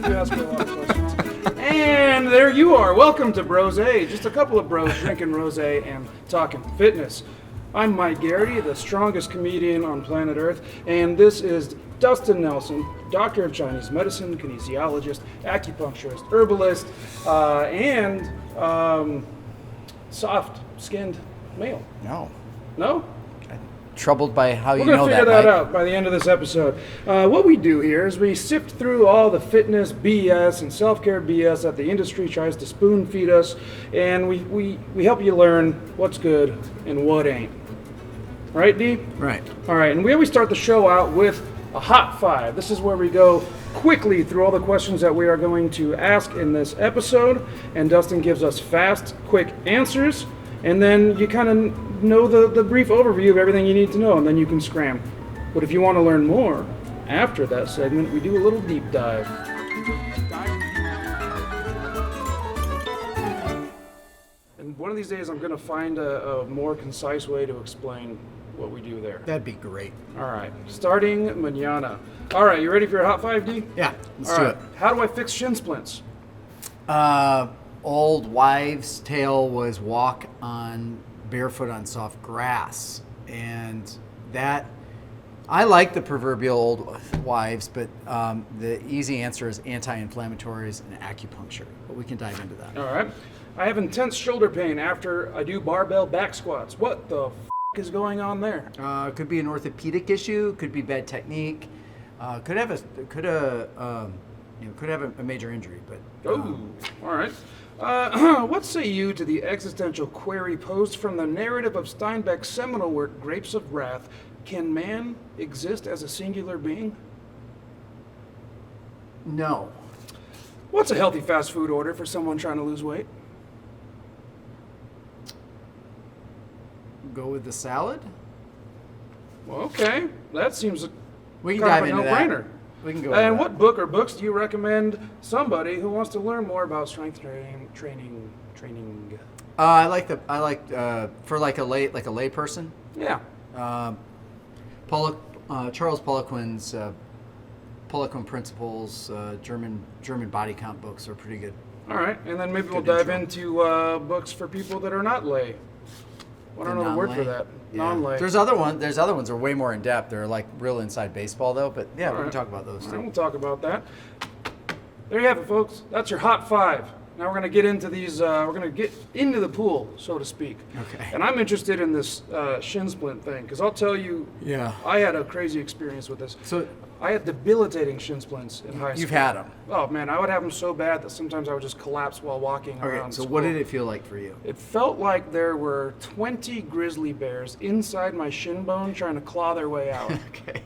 You ask me a lot of questions. And there you are. Welcome to Brosé. Just a couple of bros drinking rosé and talking fitness. I'm Mike Garrity, the strongest comedian on planet Earth, and this is Dustin Nelson, doctor of Chinese medicine, kinesiologist, acupuncturist, herbalist, and soft-skinned male. No. No? Troubled by how you We're know going to that, figure that Mike. out by the end of this episode. What we do here is we sift through all the fitness BS and self-care BS that the industry tries to spoon feed us, and we help you learn what's good and what ain't. Right, D? Right. All right, and we always start the show out with a hot five. This is where we go quickly through all the questions that we are going to ask in this episode, and Dustin gives us fast, quick answers, and then you kind of know the brief overview of everything you need to know, and then you can scram. But if you want to learn more after that segment, we do a little deep dive. And one of these days I'm going to find a more concise way to explain what we do there. That'd be great. All right, starting mañana. All right, you ready for your hot 5D? Yeah, let's All do right, it. how do I fix shin splints? Old wives' tale was walk on barefoot on soft grass. And that, I like the proverbial old wives, but the easy answer is anti-inflammatories and acupuncture. But we can dive into that. All right, I have intense shoulder pain after I do barbell back squats. What the is going on there? Could be an orthopedic issue, could be bad technique, could have a major injury, but Oh, all right. What say you to the existential query posed from the narrative of Steinbeck's seminal work, Grapes of Wrath? Can man exist as a singular being? no. What's a healthy fast food order for someone trying to lose weight? Go with the salad. Well, okay, that seems We can kind dive of a into no-brainer. that. We can go. And with what that. book or books do you recommend somebody who wants to learn more about strength training? I like for like a lay person. Yeah. Charles Poliquin's Poliquin Principles, German body count books are pretty good. All right, and then maybe we'll Good dive intro. into books for people that are not lay. I don't know the word for that. Yeah. Non-lay. There's other ones that are way more in depth. They're like real inside baseball though. But yeah, All we can right. talk about those All too. right, we'll talk about that. There you have it, folks. That's your hot 5. Now we're going to get into these. We're going to get into the pool, so to speak. Okay. And I'm interested in this shin splint thing because I'll tell you, Yeah. I had a crazy experience with this. So I had debilitating shin splints in high school. you've had them. Oh man, I would have them so bad that sometimes I would just collapse while walking around. Okay. So school. what did it feel like for you? It felt like there were 20 grizzly bears inside my shin bone trying to claw their way out. Okay.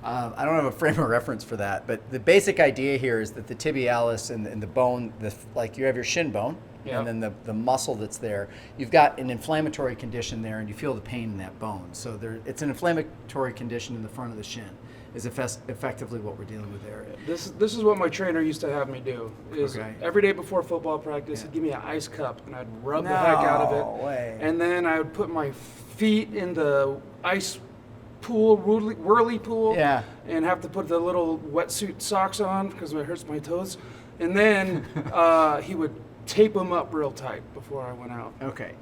I don't have a frame of reference for that, but the basic idea here is that the tibialis and the bone, like you have your shin bone, Yeah. and then the muscle that's there, you've got an inflammatory condition there, and you feel the pain in that bone. So it's an inflammatory condition in the front of the shin, is effectively what we're dealing with there. This is what my trainer used to have me do. Is Okay. every day before football practice, he'd give me an ice cup, and I'd rub the heck out of it. No way. And then I would put my feet in the ice pool, whirly pool, Yeah. and have to put the little wetsuit socks on because it hurts my toes. And then he would tape them up real tight before I went out. Okay.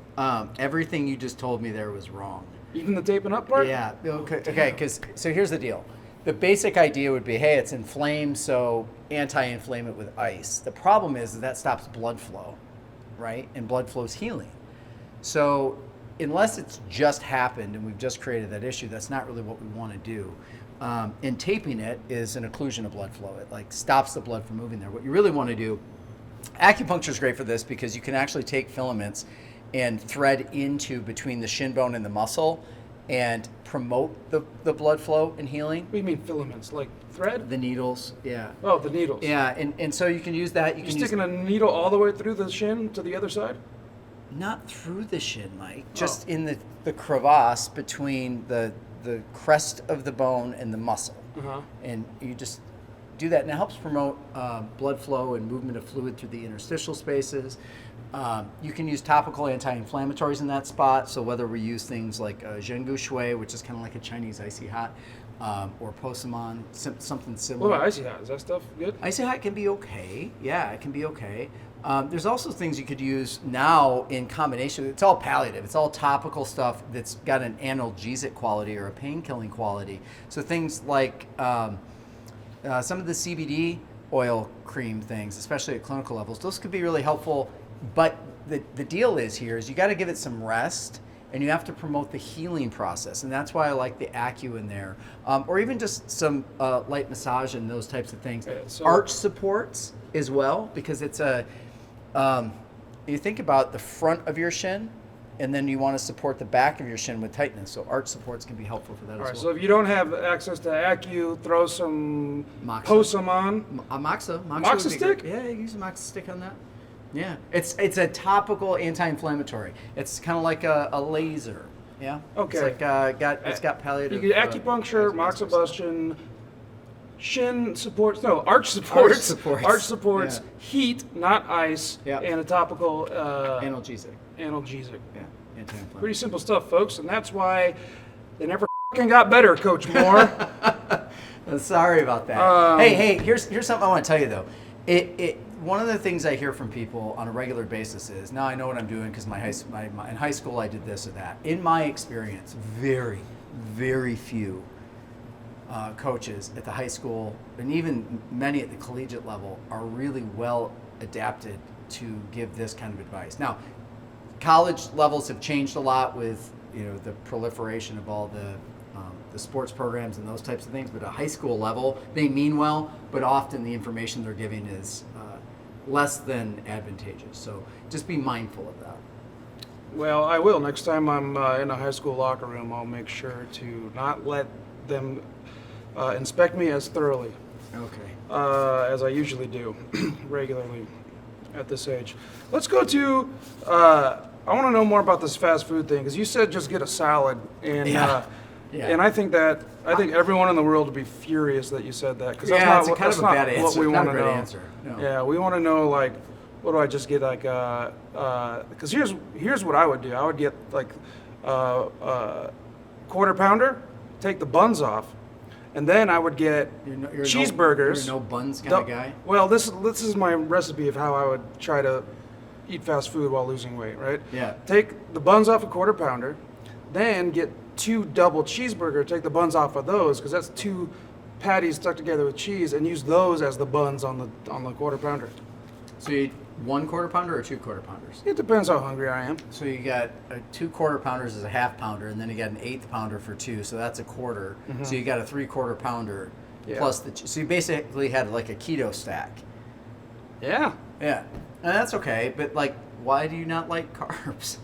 Everything you just told me there was wrong. Even the taping up part? Yeah. Okay. So here's the deal. The basic idea would be, hey, it's inflamed, so anti-inflame it with ice. The problem is that stops blood flow, right? And blood flow is healing. So unless it's just happened and we've just created that issue, that's not really what we want to do. And taping it is an occlusion of blood flow. It like stops the blood from moving there. What you really want to do, acupuncture is great for this because you can actually take filaments and thread into between the shin bone and the muscle and promote the blood flow and healing. What do you mean filaments? Like thread? The needles, yeah. Oh, the needles. Yeah, and so you can use that. You're sticking a needle all the way through the shin to the other side? Not through the shin, Mike. Just in the crevasse between the crest of the bone and the muscle. Uh-huh. And you just do that, and it helps promote blood flow and movement of fluid through the interstitial spaces. You can use topical anti-inflammatories in that spot. So whether we use things like Zhengu Shui, which is kind of like a Chinese icy hot, or Posemon, something What similar. about Icy Hot? Is that stuff good? Icy Hot can be okay. Yeah, it can be okay. There's also things you could use now in combination. It's all palliative. It's all topical stuff that's got an analgesic quality or a pain-killing quality. So things like some of the CBD oil cream things, especially at clinical levels, those could be really helpful. But the deal is here is you got to give it some rest, and you have to promote the healing process. And that's why I like the Acu in there, or even just some light massage and those types of things. Yeah, so- Arch supports as well, because it's you think about the front of your shin, and then you want to support the back of your shin with tightness. So arch supports can be helpful for that All as right, well. so if you don't have access to Acu, throw some Moxa. Posemon. Moxa Moxa would be stick? great. Yeah, you use a Moxa stick on that. Yeah, it's a topical anti-inflammatory. It's kind of like a laser. Yeah. Okay. It's like it's got palliative. You get acupuncture, moxibustion, shin supports. No, arch supports. Arch supports. Arch supports. Yeah. Heat, not ice. Yeah. And a topical analgesic. analgesic. Yeah, anti-inflammatory. Pretty simple stuff, folks, and that's why they never fucking got better, Coach Moore. Sorry about that. Hey, here's something I want to tell you though. One of the things I hear from people on a regular basis is, now I know what I'm doing because in high school I did this or that. In my experience, very, very few coaches at the high school and even many at the collegiate level are really well adapted to give this kind of advice. Now, college levels have changed a lot with the proliferation of all the sports programs and those types of things, but at a high school level, they mean well, but often the information they're giving is less than advantageous. So just be mindful of that. Well, I will. Next time I'm in a high school locker room, I'll make sure to not let them inspect me as thoroughly Okay. as I usually do regularly at this age. Let's go to, I want to know more about this fast food thing, because you said just get a salad. And, Yeah. Yeah. and I think everyone in the world would be furious that you said that, because Yeah, that's it's not, kind that's of a not bad what answer. we Not want a to great know. answer. No. Yeah, we want to know, like, what do I just get, like, because here's what I would do. I would get, like, quarter pounder, take the buns off, and then I would get You're cheeseburgers. No buns kind of guy. Well, this is my recipe of how I would try to eat fast food while losing weight, right? Yeah. Take the buns off a quarter pounder, then get 2 double cheeseburger, take the buns off of those, because that's 2 patties stuck together with cheese, and use those as the buns on the quarter pounder. So you eat 1 quarter pounder or 2 quarter pounders? It depends how hungry I am. So you got 2 quarter pounders is a half pounder, and then you got an 1/8 pounder for 2, so that's a quarter. So you got a 3/4 pounder Yeah. plus so you basically had like a keto stack. Yeah. Yeah, and that's okay. But like, why do you not like carbs?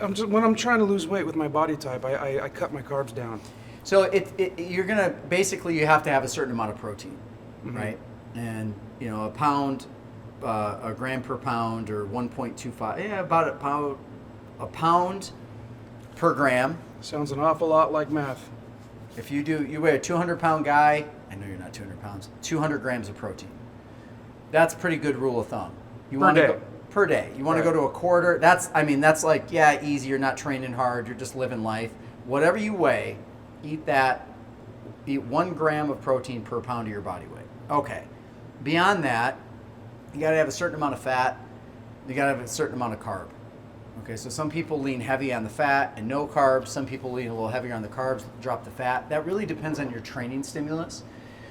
I'm just, when I'm trying to lose weight with my body type, I cut my carbs down. So you're gonna basically you have to have a certain amount of protein, right? And a pound, a gram per pound, or 1.25. Yeah, about a pound per gram. Sounds an awful lot like math. If you weigh a 200-pound guy, I know you're not 200 pounds, 200 grams of protein. That's a pretty good rule of thumb. Per day. You want to go to a quarter. That's like, yeah, easy. You're not training hard. You're just living life. Whatever you weigh, eat that. Eat 1 gram of protein per pound of your body weight. Okay. Beyond that, you got to have a certain amount of fat. You got to have a certain amount of carb. Okay, so some people lean heavy on the fat and no carbs. Some people lean a little heavier on the carbs, drop the fat. That really depends on your training stimulus.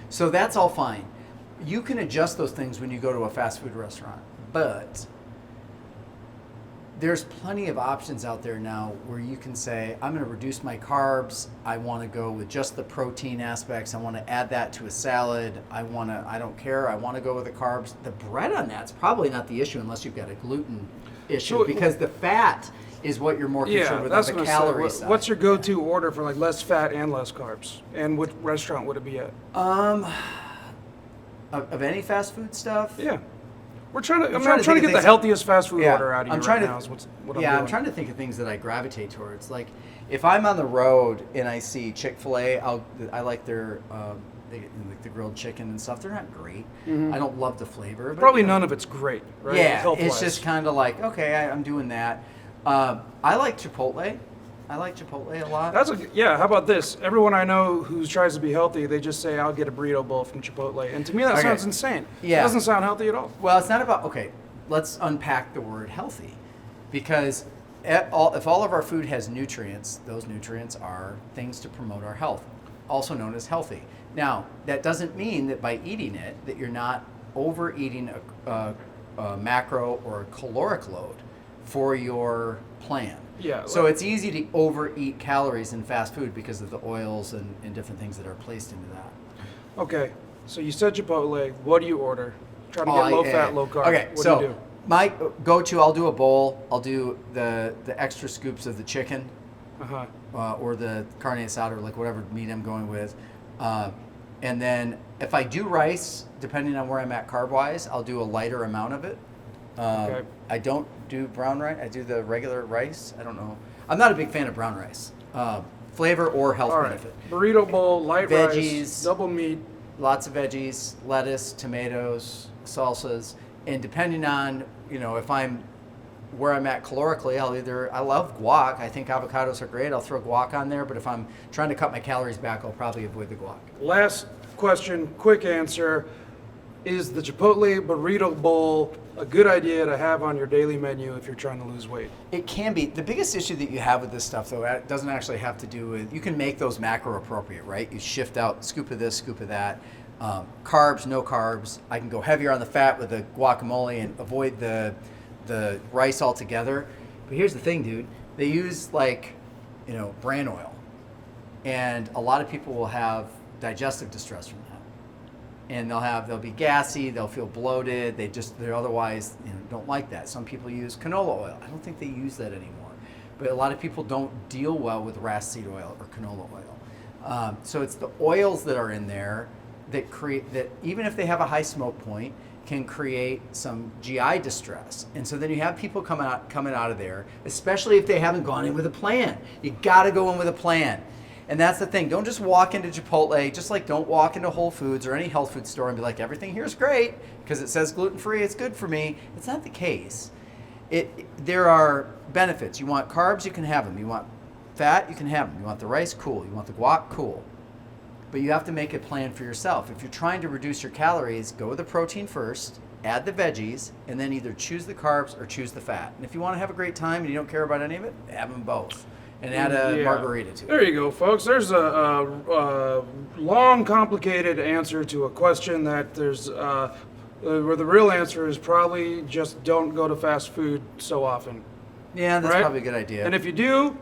So that's all fine. You can adjust those things when you go to a fast food restaurant. But there's plenty of options out there now where you can say, I'm going to reduce my carbs. I want to go with just the protein aspects. I want to add that to a salad. I don't care. I want to go with the carbs. The bread on that's probably not the issue unless you've got a gluten issue, because the fat is what you're more concerned with on the calorie side. What's your go-to order for like less fat and less carbs? And what restaurant would it be at? Of any fast food stuff? Yeah. I'm trying to think get of the healthiest fast food order out of you I'm trying right to, now. Is what I'm I'm doing. trying to think of things that I gravitate towards. Like, if I'm on the road and I see Chick-fil-A, I like their like the grilled chicken and stuff. They're not great. I don't love the flavor. But, Probably none of it's great, right? Yeah, Health-wise. it's just kind of like, okay, I'm doing that. I like Chipotle. I like Chipotle a lot. How about this? Everyone I know who tries to be healthy, they just say, I'll get a burrito bowl from Chipotle. And to me, that Okay. sounds insane. Yeah. It doesn't sound healthy at all. Well, it's not about, okay, let's unpack the word healthy. Because if all of our food has nutrients, those nutrients are things to promote our health, also known as healthy. Now, that doesn't mean that by eating it, that you're not overeating a macro or a caloric load for your plan. Yeah. So it's easy to overeat calories in fast food because of the oils and different things that are placed into that. Okay, so you said Chipotle. What do you order? Try to get low fat, low carb. Okay, What so do you do? my go-to, I'll do a bowl. I'll do the extra scoops of the chicken or the carne asada, or like whatever meat I'm going with. And then if I do rice, depending on where I'm at carb-wise, I'll do a lighter amount of it. Okay. I don't do brown rice. I do the regular rice. I don't know. I'm not a big fan of brown rice. Flavor or health All right. benefit. Burrito bowl, light Veggies. rice, double meat. Lots of veggies, lettuce, tomatoes, salsas, and depending on, if I'm where I'm at calorically, I love guac. I think avocados are great. I'll throw guac on there, but if I'm trying to cut my calories back, I'll probably avoid the guac. Last question, quick answer. Is the Chipotle burrito bowl a good idea to have on your daily menu if you're trying to lose weight? It can be. The biggest issue that you have with this stuff, though, it doesn't actually have to do with, you can make those macro appropriate, right? You shift out scoop of this, scoop of that. Carbs, no carbs. I can go heavier on the fat with the guacamole and avoid the rice altogether. But here's the thing, dude. They use bran oil. And a lot of people will have digestive distress from that. And they'll be gassy, they'll feel bloated, they're otherwise don't like that. Some people use canola oil. I don't think they use that anymore. But a lot of people don't deal well with rapeseed oil or canola oil. So it's the oils that are in there that create, that even if they have a high smoke point, can create some GI distress. And so then you have people coming out of there, especially if they haven't gone in with a plan. You gotta go in with a plan. And that's the thing. Don't just walk into Chipotle, just like don't walk into Whole Foods or any health food store and be like, everything here is great because it says gluten-free, it's good for me. It's not the case. There are benefits. You want carbs, you can have them. You want fat, you can have them. You want the rice, cool. You want the guac, cool. But you have to make a plan for yourself. If you're trying to reduce your calories, go with the protein first, add the veggies, and then either choose the carbs or choose the fat. And if you want to have a great time and you don't care about any of it, have them both. And add a margarita to it. There you go, folks. There's a long, complicated answer to a question that where the real answer is probably just don't go to fast food so often. Yeah, that's right? probably a good idea. And if you do,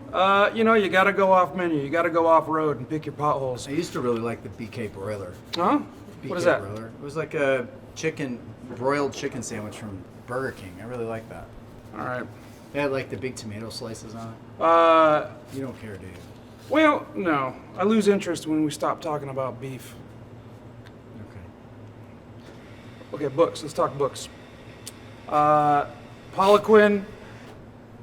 you got to go off menu. You got to go off road and pick your potholes. I used to really like the BK broiler. Huh? BK What is that? Broiler. It was like a broiled chicken sandwich from Burger King. I really like that. All right. It had like the big tomato slices on it. You don't care, do you? Well, no. I lose interest when we stop talking about beef. Okay, books. Let's talk books. Poliquin.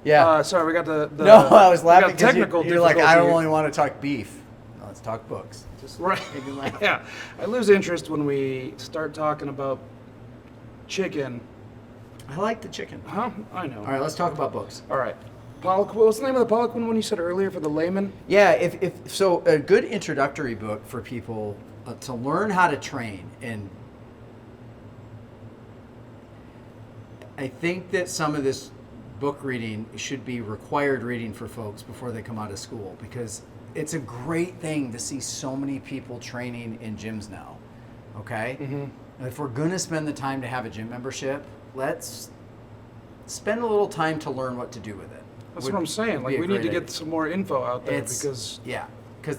Yeah. Sorry, we got the no, I was laughing because technical you're like, I don't difficulty. only want to talk beef. No, let's talk books. Just Right. make me laugh. Yeah. I lose interest when we start talking about chicken. I like the chicken. Huh? I know. All right, let's talk about books. All right. Poliquin. What's the name of the Poliquin one you said earlier for the layman? Yeah, if so, a good introductory book for people to learn how to train. And I think that some of this book reading should be required reading for folks before they come out of school, because it's a great thing to see so many people training in gyms now. Okay? Mm-hmm. And if we're going to spend the time to have a gym membership, let's spend a little time to learn what to do with it. That's what I'm saying. Like, we need to get some more info out there because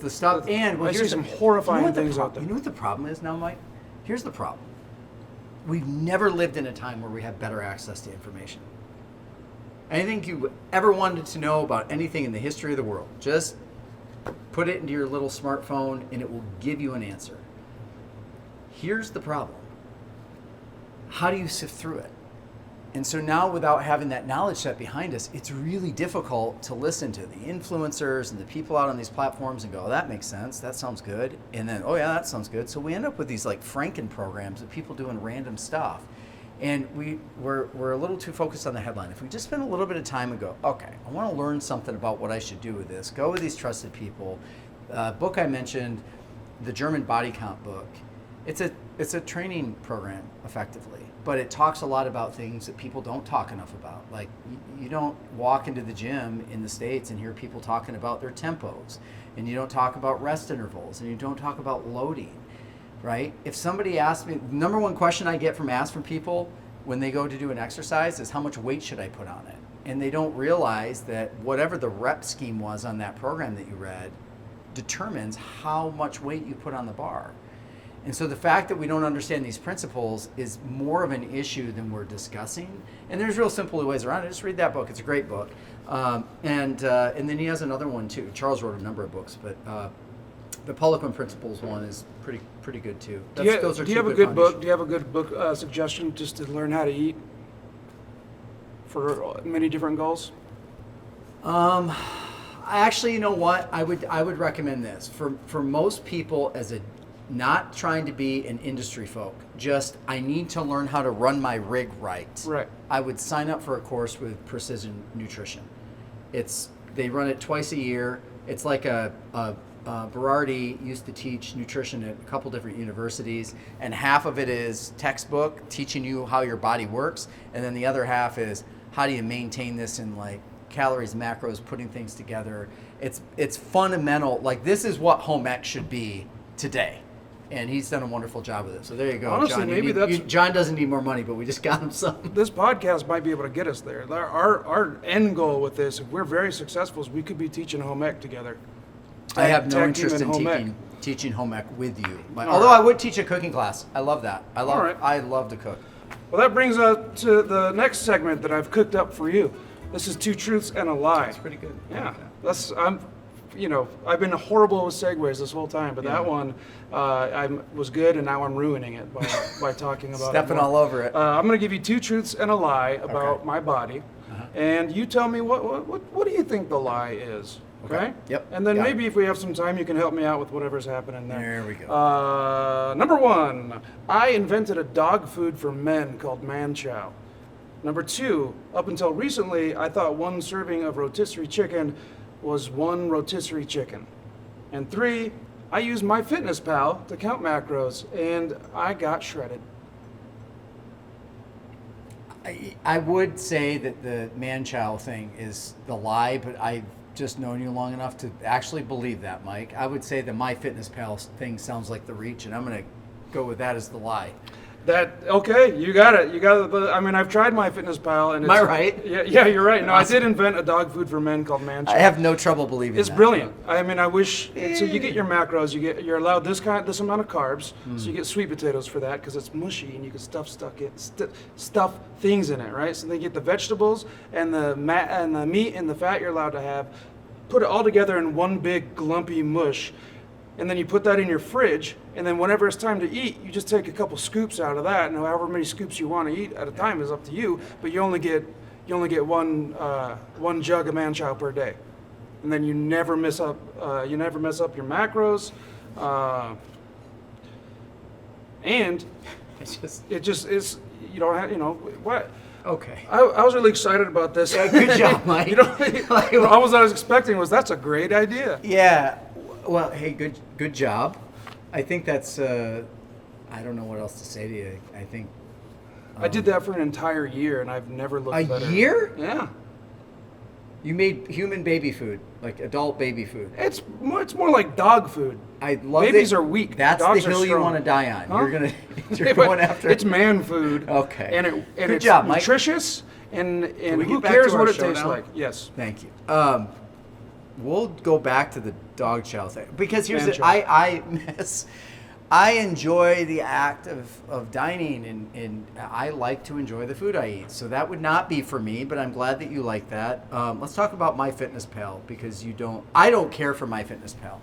the stuff, and I see some horrifying things out there. You know what the problem is now, Mike? Here's the problem. We've never lived in a time where we have better access to information. Anything you ever wanted to know about anything in the history of the world, just put it into your little smartphone and it will give you an answer. Here's the problem. How do you sift through it? And so now, without having that knowledge set behind us, it's really difficult to listen to the influencers and the people out on these platforms and go, oh, that makes sense, that sounds good. And then, oh yeah, that sounds good. So we end up with these like Franken programs of people doing random stuff. And we're a little too focused on the headline. If we just spend a little bit of time and go, okay, I want to learn something about what I should do with this, go with these trusted people. Book I mentioned, the German Body Count book, it's a training program, effectively. But it talks a lot about things that people don't talk enough about. Like, you don't walk into the gym in the States and hear people talking about their tempos. And you don't talk about rest intervals. And you don't talk about loading, right? If somebody asks me, the number one question I get asked from people when they go to do an exercise is, how much weight should I put on it? And they don't realize that whatever the rep scheme was on that program that you read determines how much weight you put on the bar. And so the fact that we don't understand these principles is more of an issue than we're discussing. And there's real simple ways around it. Just read that book. It's a great book. And then he has another one too. Charles wrote a number of books, but the Poliquin Principles one is pretty good too. Do you have a good book? Do you have a good book suggestion just to learn how to eat for many different goals? Actually, you know what? I would recommend this for most people as a not trying to be an industry folk. Just, I need to learn how to run my rig right. Right. I would sign up for a course with Precision Nutrition. They run it twice a year. It's like Berardi used to teach nutrition at a couple different universities, and half of it is textbook, teaching you how your body works, and then the other half is how do you maintain this in like calories, macros, putting things together. It's fundamental. Like, this is what home ec should be today. And he's done a wonderful job with it. So there you go. Honestly, John. John doesn't need more money, but we just got him some. This podcast might be able to get us there. Our end goal with this, if we're very successful, is we could be teaching home ec together. I have no interest in teaching home ec with you. Although I would teach a cooking class. I love that. I love to cook. Well, that brings us to the next segment that I've cooked up for you. This is Two Truths and a Lie. That's pretty good. Yeah. I've been horrible with segues this whole time, but that one I was good, and now I'm ruining it by talking about stepping all over it. I'm going to give you two truths and a lie about my body, and you tell me what do you think the lie is? Okay. Yep. And then maybe if we have some time, you can help me out with whatever's happening there. There we go. Number one, I invented a dog food for men called man chow. Number two, up until recently, I thought one serving of rotisserie chicken was one rotisserie chicken. And three, I used MyFitnessPal to count macros, and I got shredded. I would say that the man chow thing is the lie, but I've just known you long enough to actually believe that, Mike. I would say the MyFitnessPal thing sounds like the reach, and I'm going to go with that as the lie. Okay, you got it. I've tried MyFitnessPal, and am I right? Yeah, you're right. No, Awesome. I did invent a dog food for men called Man Chow. I have no trouble believing it's that. Brilliant. I wish. So you get your macros. You're allowed this amount of carbs. So you get sweet potatoes for that because it's mushy and you can stuff things in it, right? So they get the vegetables and the meat and the fat you're allowed to have. Put it all together in one big glumpy mush. And then you put that in your fridge, and then whenever it's time to eat, you just take a couple scoops out of that, and however many scoops you want to eat at a time is up to you. But you only get one jug of man chow per day, and then you never mess up your macros, and it just is what. Okay. I was really excited about this. Yeah, good job, Mike. All I was expecting was that's a great idea. Yeah. Well, hey, good job. I think that's, I don't know what else to say to you. I think. I did that for an entire year, and I've never looked better. A year? Yeah. You made human baby food, like adult baby food. It's more like dog food. I love Babies are weak. That's Dogs the hill you want to die on. Huh? You're going after. It's man food. Okay. And Good it's job, Mike. nutritious, and we who get back cares to what our it show tastes now? like? Yes. Thank you. We'll go back to the dog chow thing because here's it. I enjoy the act of dining, and I like to enjoy the food I eat. So that would not be for me, but I'm glad that you like that. Let's talk about MyFitnessPal because I don't care for MyFitnessPal.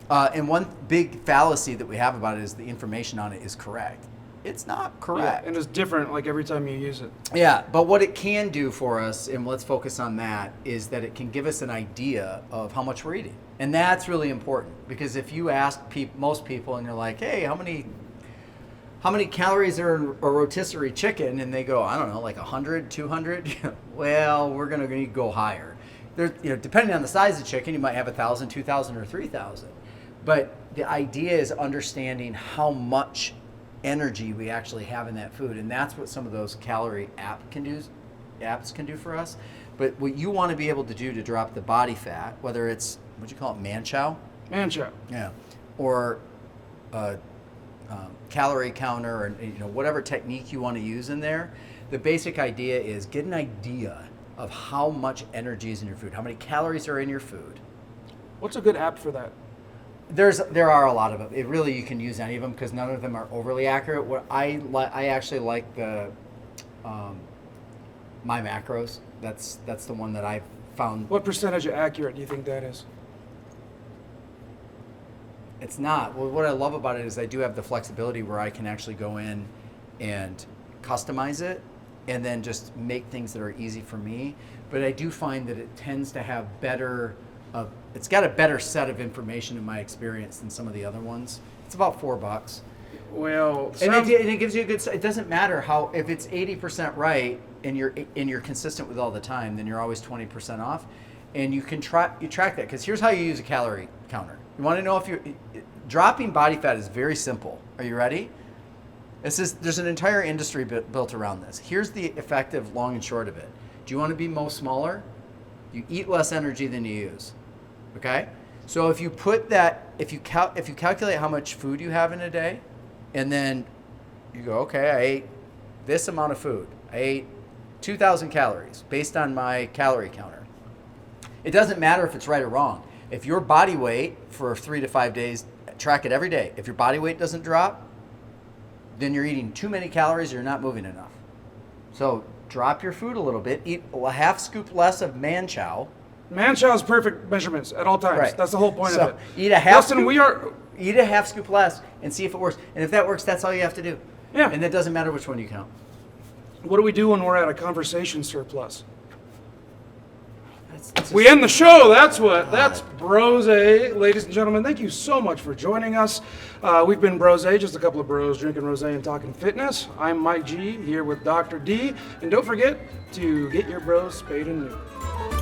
And one big fallacy that we have about it is the information on it is correct. It's not correct. Yeah, and it's different like every time you use it. Yeah, but what it can do for us, and let's focus on that, is that it can give us an idea of how much we're eating. And that's really important because if you ask most people and you're like, hey, how many how many calories are in a rotisserie chicken? And they go, I don't know, like 100, 200. Well, we're going to go higher. There, depending on the size of the chicken, you might have 1,000, 2,000, or 3,000. But the idea is understanding how much energy we actually have in that food, and that's what some of those calorie apps can do for us. But what you want to be able to do to drop the body fat, whether it's what you call it, man-chow, yeah, or calorie counter, or whatever technique you want to use in there. The basic idea is get an idea of how much energy is in your food, how many calories are in your food. What's a good app for that? There are a lot of them. It really, you can use any of them because none of them are overly accurate. What I actually like the My Macros. That's the one that I've found. What percentage of accurate do you think that is? It's not. Well, what I love about it is I do have the flexibility where I can actually go in and customize it and then just make things that are easy for me. But I do find that it tends to have it's got a better set of information in my experience than some of the other ones. It's about $4. Well, and it gives you a good. It doesn't matter if it's 80% right and you're consistent with all the time, then you're always 20% off, and you track that because here's how you use a calorie counter. You want to know if dropping body fat is very simple. Are you ready? There's an entire industry built around this. Here's the effective long and short of it. Do you want to be smaller? You eat less energy than you use. Okay? So if you calculate how much food you have in a day, and then you go, okay, I ate this amount of food. I ate 2,000 calories based on my calorie counter. It doesn't matter if it's right or wrong. If your body weight for 3 to 5 days, track it every day. If your body weight doesn't drop, then you're eating too many calories or you're not moving enough. So drop your food a little bit. Eat a half scoop less of man-chow. Man-chow is perfect measurements at all times. Right. That's the whole point of it. Eat a half Dustin, eat a half scoop less and see if it works. And if that works, that's all you have to do. Yeah. And it doesn't matter which one you count. What do we do when we're at a conversation surplus? We end the show. That's Brosé. Ladies and gentlemen, thank you so much for joining us. We've been Brosé, just a couple of bros drinking rosé and talking fitness. I'm Mike G, here with Dr. D. And don't forget to get your bros spayed and neutered.